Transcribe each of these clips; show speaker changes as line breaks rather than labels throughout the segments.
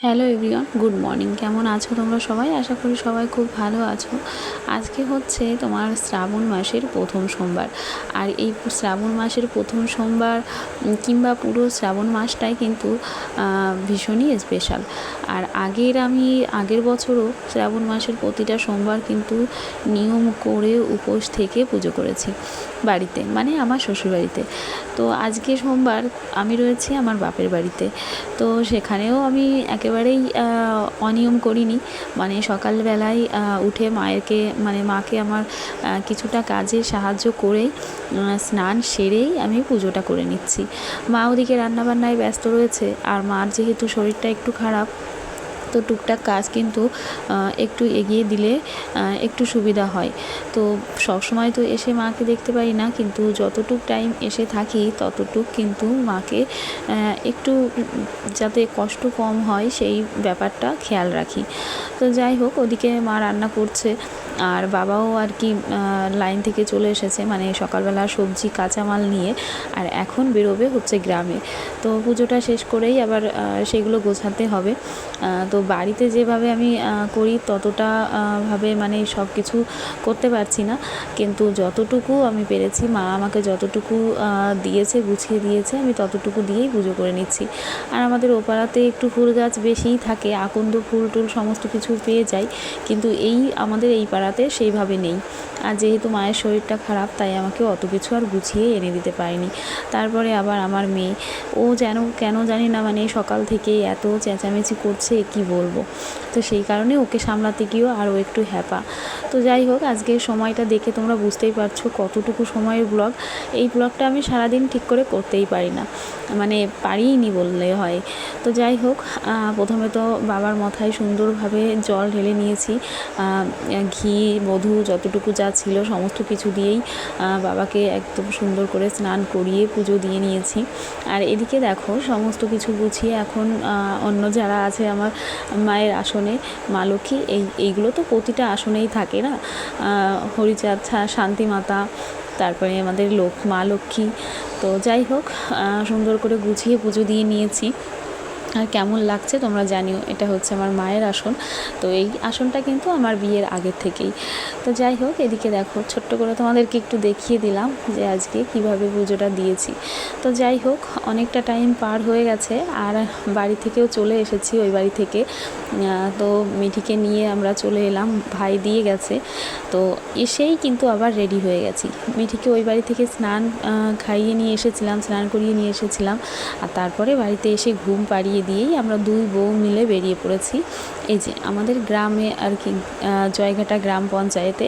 Hello everyone, good morning. কেমন আছো তোমরা সবাই? আশা করি সবাই খুব ভালো আছো। আজকে হচ্ছে তোমার শ্রাবণ মাসের প্রথম সোমবার। আর এই শ্রাবণ মাসের প্রথম সোমবার কিংবা পুরো শ্রাবণ মাসটাই কিন্তু ভীষণই স্পেশাল। আর আগের বছরও শ্রাবণ মাসের প্রতিটা সোমবার কিন্তু নিয়ম করে উপোস থেকে পুজো করেছি বাড়িতে, মানে আমার শ্বশুরবাড়িতে। তো আজকে সোমবার আমি রয়েছি আমার বাপের বাড়িতে। তো সেখানেও আমি একেবারেই অনিয়ম করিনি, মানে সকালবেলায় উঠে মাকে আমার কিছুটা কাজে সাহায্য করেই স্নান সেরেই আমি পুজোটা করে নিচ্ছি। মা ওদিকে রান্নাবান্নায় ব্যস্ত রয়েছে, আর মার যেহেতু শরীরটা একটু খারাপ, তো টুকটাক কাজ কিন্তু একটু এগিয়ে দিলে একটু সুবিধা হয়। তো সবসময় তো এসে মাকে দেখতে পারি না, কিন্তু যতটুক টাইম এসে থাকি ততটুক কিন্তু মাকে একটু যাতে কষ্ট কম হয় সেই ব্যাপারটা খেয়াল রাখি। তো যাই হোক, ওদিকে মা রান্না করছে, আর বাবাও আর কি লাইন থেকে চলে এসেছে, মানে সকালবেলা সবজি কাঁচামাল নিয়ে, আর এখন বেরোবে হচ্ছে গ্রামে। তো পুজোটা শেষ করেই আবার সেগুলো গোছাতে হবে। তো বাড়িতে যেভাবে আমি করি ততটা ভাবে মানে সব কিছু করতে পারছি না, কিন্তু যতটুকু আমি পেরেছি, মা আমাকে যতটুকু দিয়েছে, গুছিয়ে দিয়েছে, আমি ততটুকু দিয়েই পুজো করে নিচ্ছি। আর আমাদের ওপাড়াতে একটু ফুল গাছ বেশিই থাকে, আকন্দ ফুল টুল সমস্ত কিছু পেয়ে যাই, কিন্তু আমাদের এই পাড়াতে সেইভাবে নেই। আর যেহেতু মায়ের শরীরটা খারাপ, তাই আমাকে অত কিছু আর গুছিয়ে এনে দিতে পারেনি। তারপরে আবার আমার মেয়ে, ও কেন জানি না, মানে সকাল থেকেই এত চেঁচামেচি করছে, কি বলবো। তো সেই কারণে ওকে সামলাতে গিয়েও আরও একটু হ্যাপা। তো যাই হোক, আজকের সময়টা দেখে তোমরা বুঝতেই পারছো কতটুকু সময়ের ব্লগ। এই ব্লগটা আমি সারাদিন ঠিক করে করতেই পারি না, মানে পারিনি বললে হয়। তো যাই হোক, প্রথমে তো বাবার মাথায় সুন্দরভাবে জল ঢেলে নিয়েছি, ঘি মধু যতটুকু যা ছিল সমস্ত কিছু দিয়েই বাবাকে একদম সুন্দর করে স্নান করিয়ে পুজো দিয়ে নিয়েছি। আর এদিকে দেখো, সমস্ত কিছু গুছিয়ে এখন অন্য যারা আছে আমার মায়ের আসনে, মা লক্ষ্মী, এইগুলো তো প্রতিটা আসনেই থাকে না, হরিচাঁদ, শান্তিমাতা, তারপরে আমাদের মা লক্ষ্মী। তো যাই হোক, সুন্দর করে গুছিয়ে পুজো দিয়ে নিয়েছি। আর কেমন লাগছে তোমরা জানিও। এটা হচ্ছে আমার মায়ের আসন। তো এই আসনটা কিন্তু আমার বিয়ের আগের থেকেই। তো যাই হোক, এদিকে দেখো, ছোট্ট করে তোমাদেরকে একটু দেখিয়ে দিলাম যে আজকে কিভাবে পুজোটা দিয়েছি। তো যাই হোক, অনেকটা টাইম পার হয়ে গেছে, আর বাড়ি থেকেও চলে এসেছি, ওই বাড়ি থেকে। তো মিঠিকে নিয়ে আমরা চলে এলাম, ভাই দিয়ে গেছে। তো এসেই কিন্তু আবার রেডি হয়ে গেছি। মিঠিকে ওই বাড়ি থেকে স্নান করিয়ে নিয়ে এসেছিলাম, আর তারপরে বাড়িতে এসে ঘুম পাড়িয়ে দিয়েই আমরা দুই বউ মিলে বেরিয়ে পড়েছি। এই যে আমাদের গ্রামে আর কি, জয়ঘাটা গ্রাম পঞ্চায়েতে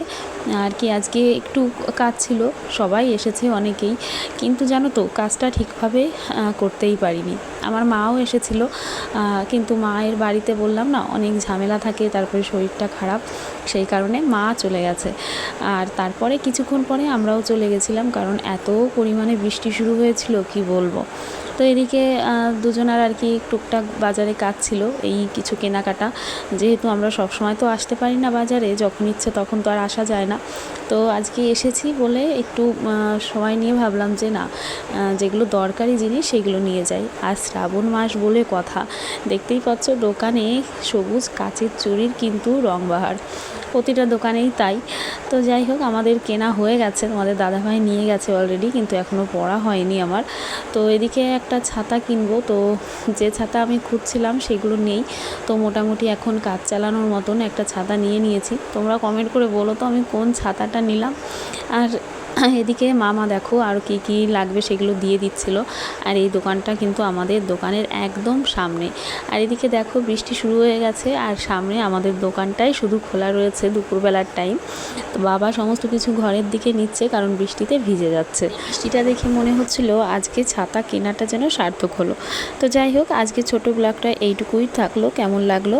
আর কি আজকে একটু কাজ ছিল, সবাই এসেছে অনেকেই, কিন্তু জানো তো কাজটা ঠিকভাবে করতেই পারিনি। আমার মাও এসেছিল, কিন্তু মায়ের বাড়িতে বললাম না, অনেক ঝামেলা থাকে, তারপরে শরীরটা খারাপ, সেই কারণে মা চলে গেছে। আর তারপরে কিছুক্ষণ পরে আমরাও চলে গেছিলাম, কারণ এত পরিমাণে বৃষ্টি শুরু হয়েছিল, কি বলবো। তো এদিকে দুজনার আর কি টুকটাক বাজারে কাজ ছিল, এই কিছু কেনাকাটা, যেহেতু আমরা সবসময় তো আসতে পারি না বাজারে, যখন ইচ্ছে তখন তো আর আসা যায় না। তো আজকে এসেছি বলে একটু সময় নিয়ে ভাবলাম যে না, যেগুলো দরকারি জিনিস সেগুলো নিয়ে যাই। আর শ্রাবণ মাস বলে কথা, দেখতেই পাচ্ছ দোকানে সবুজ কাচের চুড়ির কিন্তু রংবাহার, প্রতিটা দোকানেই তাই। তো যাই হোক, আমাদের কেনা হয়ে গেছে, তোমাদের দাদাভাই নিয়ে গেছে অলরেডি, কিন্তু এখনও পরা হয়নি আমার। তো এদিকে একটা ছাতা কিনবো, তো যে ছাতা আমি খুঁজছিলাম সেগুলো নেই। তো মোটামুটি এখন কাজ চালানোর মতন একটা ছাতা নিয়ে নিয়েছি। তোমরা কমেন্ট করে বলো তো আমি কোন ছাতাটা নিলাম। আর এদিকে মামা দেখো আর কি কি লাগবে সেগুলো দিয়ে দিচ্ছিল। আর এই দোকানটা কিন্তু আমাদের দোকানের একদম সামনে। আর এদিকে দেখো বৃষ্টি শুরু হয়ে গেছে, আর সামনে আমাদের দোকানটাই শুধু খোলা রয়েছে দুপুরবেলার টাইম। তো বাবা সমস্ত কিছু ঘরের দিকে নিচ্ছে, কারণ বৃষ্টিতে ভিজে যাচ্ছে। বৃষ্টিটা দেখে মনে হচ্ছিল আজকে ছাতা কেনাটা যেন সার্থক হলো। তো যাই হোক, আজকে ছোটো ব্লগটা এইটুকুই থাকলো। কেমন লাগলো